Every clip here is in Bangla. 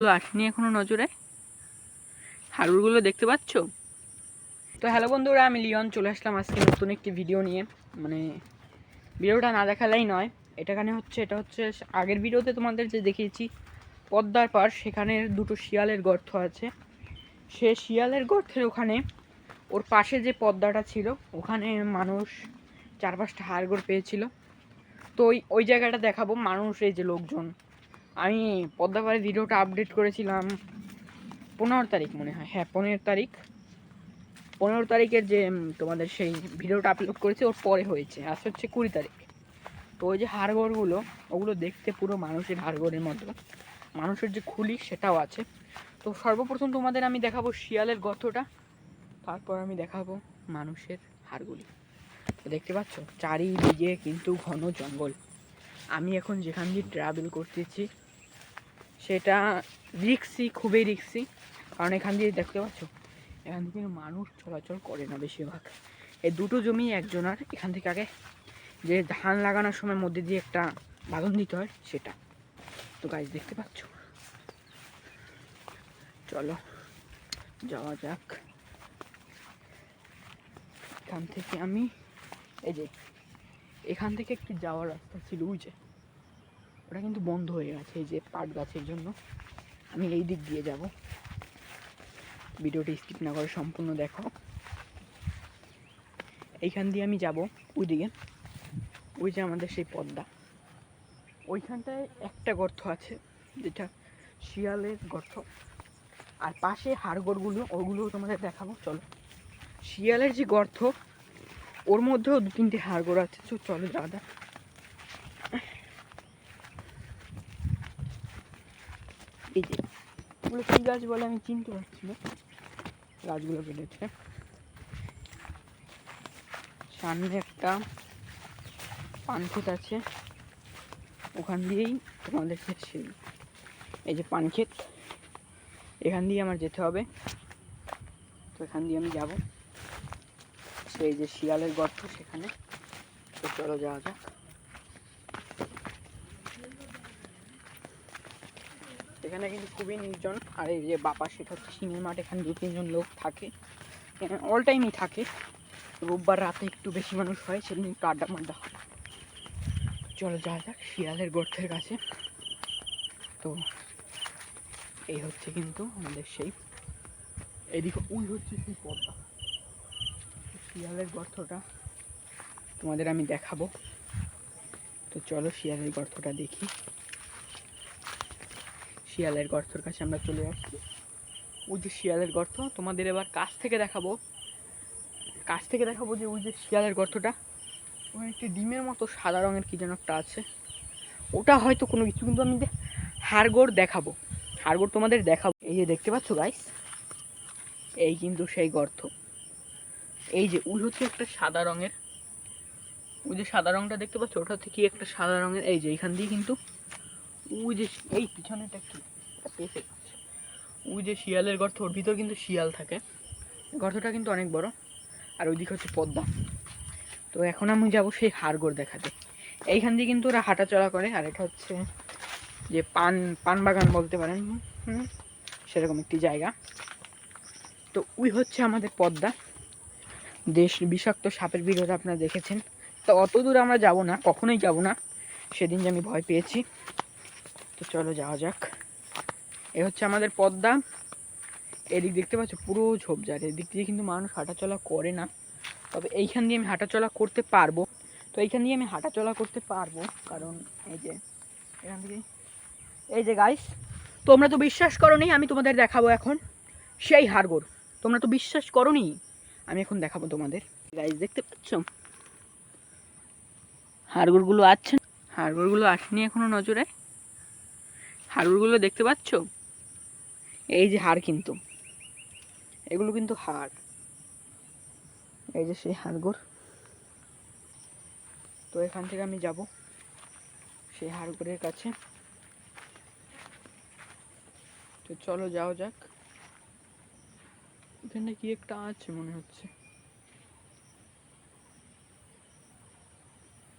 আসেনি এখনো নজরে। হাড়গুলো দেখতে পাচ্ছ তো? হ্যালো বন্ধুরা, আমি লিওন চলে আসলাম আজকে নতুন একটি ভিডিও নিয়ে। মানে ভিডিওটা না দেখালেই নয়। এটা হচ্ছে আগের ভিডিওতে তোমাদের যে দেখিয়েছি পদ্মার পাড়, সেখানে দুটো শিয়ালের গর্ত আছে। সে শিয়ালের গর্তের ওখানে ওর পাশে যে পদ্মাটা ছিল ওখানে মানুষ 4-5টা হাড়গোড় পেয়েছিল। তো ওই জায়গাটা দেখাবো। মানুষ, এই যে লোকজন, আমি পদ্মা পাড়ের ভিডিওটা আপডেট করেছিলাম 15 তারিখ মনে হয়, হ্যাঁ 15 তারিখের যে তোমাদের সেই ভিডিওটা আপলোড করেছে ওর পরে হয়েছে। আজ হচ্ছে 20 তারিখ। তো ওই যে হাড়গোড়গুলো, ওগুলো দেখতে পুরো মানুষের হাড়গোড়ের মতো। মানুষের যে খুলি সেটাও আছে। তো সর্বপ্রথম তোমাদের আমি দেখাবো শিয়ালের গর্তটা, তারপর আমি দেখাবো মানুষের হাড়গুলি। তো দেখতে পাচ্ছ চারিদিকে কিন্তু ঘন জঙ্গল। আমি এখন যেখান দিয়ে ট্রাভেল করতেছি সেটা রিক্সি, খুবই রিক্সি। কারণ এখান দিয়ে দেখতে পাচ্ছ এখান থেকে মানুষ চলাচল করে না বেশিরভাগ। এই দুটো জমি একজনার। এখান থেকে আগে যে ধান লাগানোর সময় মধ্যে দিয়ে একটা বাঁধন দিতে হয় সেটা। তো গাছ দেখতে পাচ্ছ, চলো যাওয়া যাক। এখান থেকে আমি এই যে এখান থেকে একটি যাওয়ার রাস্তা ছিল, ওই যে ওটা কিন্তু বন্ধ হয়ে গেছে এই যে পাট গাছের জন্য। আমি এই দিক দিয়ে যাব। ভিডিওটি স্কিপ না করে সম্পূর্ণ দেখো। এইখান দিয়ে আমি যাব ওইদিকে, ওই যে আমাদের সেই পদ্মা, ওইখানটায় একটা গর্ত আছে যেটা শিয়ালের গর্ত। আর পাশে হাড়গোড়গুলো, ওগুলোও তোমাদের দেখাবো চলো। শিয়ালের যে গর্ত ওর মধ্যেও 2-3টে হাড়গোড় আছে। তো চলো যাওয়া যাক। এই যে ওগুলো কী গাছ বলে আমি চিনতে পারছি না, গাছগুলো কেটেছে। সামনে একটা পান ক্ষেত আছে, ওখান দিয়েই তোমাদের সেই এই যে পান ক্ষেত, এখান দিয়ে আমার যেতে হবে। তো এখান দিয়ে আমি যাব সেই যে শিয়ালের গর্ত সেখানে। তো চলো যাওয়া যাক। এখানে কিন্তু খুবই নির্জন। আর এই যে বাপা, সেটা হচ্ছে সিংহের মাঠ। এখানে 2-3জন লোক থাকে, অল টাইমই থাকে। রোববার রাতে একটু বেশি মানুষ হয়, সেদিন একটু আড্ডা মাড্ডা হয়। চলো যাওয়া যাক শিয়ালের গর্তের কাছে। তো এই হচ্ছে কিন্তু আমাদের সেই এদিকে, ওই হচ্ছে সেই পদ্মা। শিয়ালের গর্তটা তোমাদের আমি দেখাবো। তো চলো শিয়ালের গর্তটা দেখি। শিয়ালের গর্তর কাছে আমরা চলে আসছি। ওই যে শিয়ালের গর্ত তোমাদের এবার কাছ থেকে দেখাবো যে ওই যে শিয়ালের গর্তটা, ওখানে একটি ডিমের মতো সাদা রঙের কি যেন একটা আছে। ওটা হয়তো কোনো কিছু, কিন্তু আমি হাড়গোড় দেখাবো, হাড়গোড় তোমাদের দেখাবো। এই যে দেখতে পাচ্ছ গাইস, এই কিন্তু সেই গর্ত। এই যে ওই হচ্ছে একটা সাদা রঙের, ওই যে সাদা রঙটা দেখতে পাচ্ছ, ওটা হচ্ছে কি একটা সাদা রঙের। এই যে এখান দিয়ে কিন্তু ওই যে এই পিছনেটা কি পেঁপে গাছ, ওই যে শিয়ালের গর্ত, ওর ভিতর কিন্তু শিয়াল থাকে। গর্তটা কিন্তু অনেক বড়। আর ওইদিকে হচ্ছে পদ্মা। তো এখন আমি যাবো সেই হাড়গোড় দেখাতে। এইখান দিয়ে কিন্তু ওরা হাঁটাচলা করে। আর এটা হচ্ছে যে পান বাগান বলতে পারেন, সেরকম একটি জায়গা। তো ওই হচ্ছে আমাদের পদ্মা। দেশ বিষাক্ত সাপের ভিডিওটা আপনারা দেখেছেন। তো অত দূর আমরা যাব না, কখনোই যাব না। সেদিন যে আমি ভয় পেয়েছি। তো চলো যাওয়া যাক। এ হচ্ছে আমাদের পদ্মা। এদিক দেখতে পাচ্ছ পুরো ঝোপঝাড়। এদিক দিয়ে কিন্তু মানুষ হাঁটাচলা করে না, তবে এইখান দিয়ে আমি হাঁটাচলা করতে পারবো। তো এইখান দিয়ে আমি হাঁটাচলা করতে পারবো কারণ এই যে এখান থেকে, এই যে গাইস, তোমরা তো বিশ্বাস করোনি, আমি তোমাদের দেখাবো এখন সেই হাড়গোড়। তোমরা তো বিশ্বাস করোনি, আমি এখন দেখাবো তোমাদের। গাইস দেখতে পাচ্ছ হাড়গোড়গুলো আছে, হাড়গোড়গুলো আসেনি এখনো নজরে। হাড়গোড়গুলো দেখতে পাচ্ছ? এই যে হাড়, কিন্তু এগুলো কিন্তু হাড়। এই যে সেই হাড়গোড়। তো এখান থেকে আমি যাব সেই হাড়গোড়ের কাছে। তো চলো যাওয়া যাক। এখানে কি একটা আছে মনে হচ্ছে,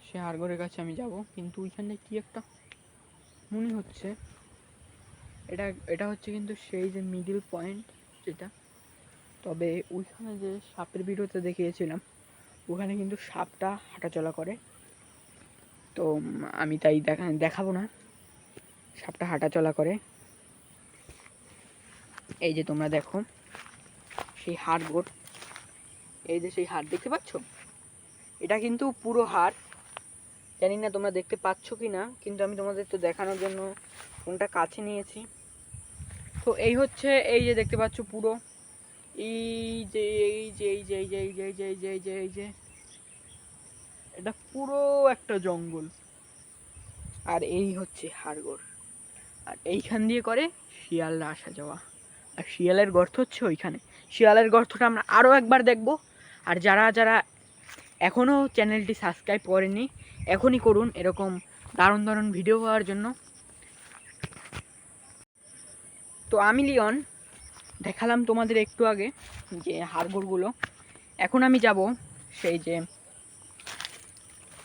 সে হাড়গোড়ের কাছে আমি যাব, কিন্তু ওইখানে কি একটা মনে হচ্ছে। এটা এটা হচ্ছে কিন্তু সেই যে মিডিল পয়েন্ট যেটা, তবে ওইখানে যে সাপের ভিডিওতে দেখিয়েছিলাম ওখানে কিন্তু সাপটা হাঁটাচলা করে, তো আমি তাই দেখাবো না। সাপটা হাঁটাচলা করে। এই যে তোমরা দেখো সেই হাড়গোড়, এই যে সেই হাড় দেখতে পাচ্ছ, এটা কিন্তু পুরো হাড়। জানি না তোমরা দেখতে পাচ্ছ কি না, কিন্তু আমি তোমাদের তো দেখানোর জন্য ফোনটা কাছে নিয়েছি। তো এই হচ্ছে, এই যে দেখতে পাচ্ছ পুরো, এই যে এই যে এই যে এই যে এই যে এই যে এই যে এই যে এই যে এটা পুরো একটা জঙ্গল। আর এই হচ্ছে হাড়গোড়, আর এইখান দিয়ে করে শিয়ালরা আসা যাওয়া। আর শিয়ালের গর্ত হচ্ছে ওইখানে। শিয়ালের গর্তটা আমরা আরও একবার দেখব। আর যারা যারা এখনও চ্যানেলটি সাবস্ক্রাইব করেনি এখনই করুন, এরকম দারুণ দারুণ ভিডিও পাওয়ার জন্য। তো আমি লিওন দেখালাম তোমাদের একটু আগে যে হাড়গোড়গুলো। এখন আমি যাব সেই যে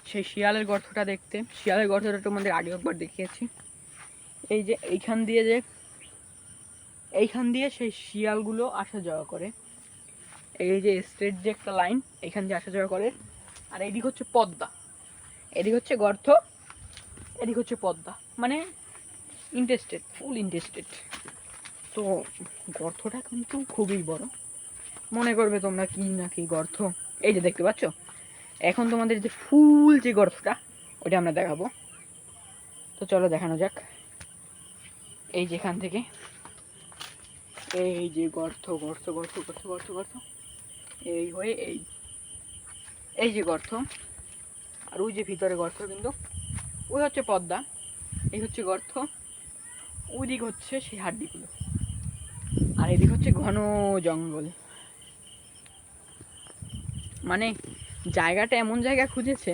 সেই শিয়ালের গর্তটা দেখতে। শিয়ালের গর্তটা তোমাদের আগে একবার দেখিয়েছি। এই যে এইখান দিয়ে সেই শিয়ালগুলো আসা যাওয়া করে। এই যে স্ট্রেট যে একটা লাইন, এইখান দিয়ে আসা যাওয়া করে। আর এদিক হচ্ছে পদ্মা, এদিক হচ্ছে গর্ত, এদিক হচ্ছে পদ্মা, মানে ইন্টারেস্টেড, ফুল ইন্টারেস্টেড। তো গর্তটা কিন্তু খুবই বড়, মনে করবে তোমরা কি না কি গর্ত। এই যে দেখতে পাচ্ছ, এখন তোমাদের যে ফুল যে গর্তটা ওইটা আমরা দেখাবো। তো চলো দেখানো যাক। এই যেখান থেকে এই যে গর্ত গর্ত গর্ত গর্ত গর্ত গর্ত, এই হয়ে এই যে গর্ত, আর ওই যে ভিতরে গর্ত, কিন্তু ওই হচ্ছে পদ্মা, এই হচ্ছে গর্ত, ওই দিক হচ্ছে সেই হাড্ডিগুলো, আর এদিক হচ্ছে ঘন জঙ্গল। মানে জায়গাটা এমন জায়গা খুঁজেছে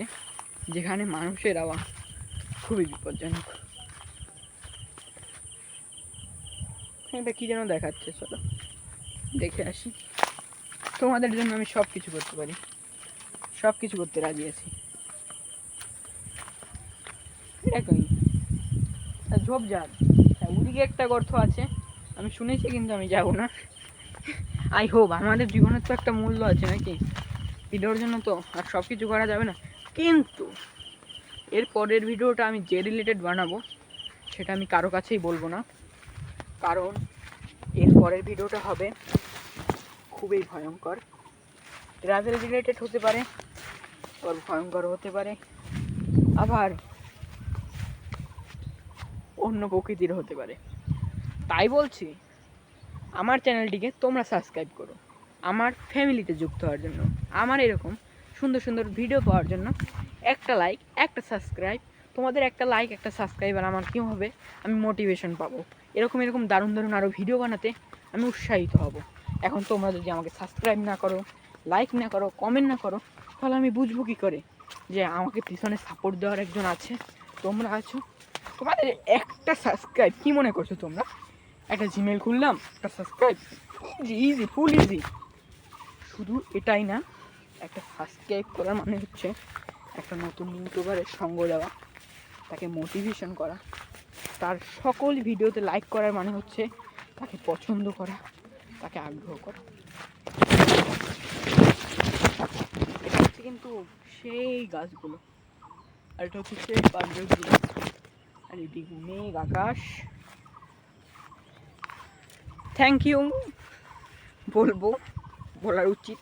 যেখানে মানুষের আওয়াজ খুবই বিপজ্জনক। এটা কি যেন দেখাচ্ছে, চলো দেখে আসি। তোমাদের জন্য আমি সব কিছু করতে পারি, সব কিছু করতে রাজি আছি। একই ঝোপঝাড়, ওদিকে একটা গর্ত আছে আমি শুনেছি, কিন্তু আমি যাবো না। আই হোপ, আমাদের জীবনের তো একটা মূল্য আছে নাকি, ভিডিওর জন্য তো আর সব কিছু করা যাবে না। কিন্তু এর পরের ভিডিওটা আমি যে রিলেটেড বানাবো সেটা আমি কারো কাছেই বলবো না, কারণ এর পরের ভিডিওটা হবে খুবই ভয়ঙ্কর। ট্রাভেল রিলেটেড হতে পারে, আবার ভয়ঙ্কর হতে পারে, আবার অন্য প্রকৃতির হতে পারে। তাই বলছি আমার চ্যানেলটিকে তোমরা সাবস্ক্রাইব করো, আমার ফ্যামিলিতে যুক্ত হওয়ার জন্য, আমার এরকম সুন্দর সুন্দর ভিডিও পাওয়ার জন্য। একটা লাইক, একটা সাবস্ক্রাইব, তোমাদের একটা লাইক একটা সাবস্ক্রাইব আর আমার কী হবে, আমি মোটিভেশন পাবো এরকম এরকম দারুণ দারুণ আরও ভিডিও বানাতে আমি উৎসাহিত হব। এখন তোমরা যদি আমাকে সাবস্ক্রাইব না করো, লাইক না করো, কমেন্ট না করো, তাহলে আমি বুঝবো কী করে যে আমাকে পিছনে সাপোর্ট দেওয়ার একজন আছে, তোমরা আছো। তোমাদের একটা সাবস্ক্রাইব কী মনে করছো তোমরা, একটা জিমেল খুললাম, একটা সাবস্ক্রাইব, ইজি ইজি, ফুল ইজি। শুধু এটাই না, একটা সাবস্ক্রাইব করার মানে হচ্ছে একটা নতুন ইউটিউবারের সঙ্গ দেওয়া, তাকে মোটিভেশন করা, তার সকল ভিডিওতে লাইক করার মানে হচ্ছে তাকে পছন্দ করা, তাকে আগ্রহ করা। এটা হচ্ছে কিন্তু সেই গাছগুলো, আর এটা হচ্ছে সেই পাঞ্জাবগুলো, আর এটি মেঘ আকাশ। থ্যাংক ইউ বলার উচিত,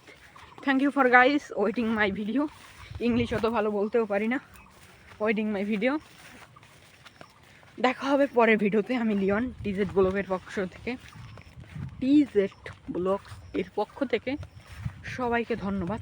thank you for guys waiting my video. English অত ভালো বলতেও পারি না, ওয়েটিং মাই ভিডিও। দেখা হবে পরের ভিডিওতে। আমি লিওন, টিজেড ব্লগের পক্ষ থেকে, টিজেড ব্লগ এর পক্ষ থেকে সবাইকে ধন্যবাদ।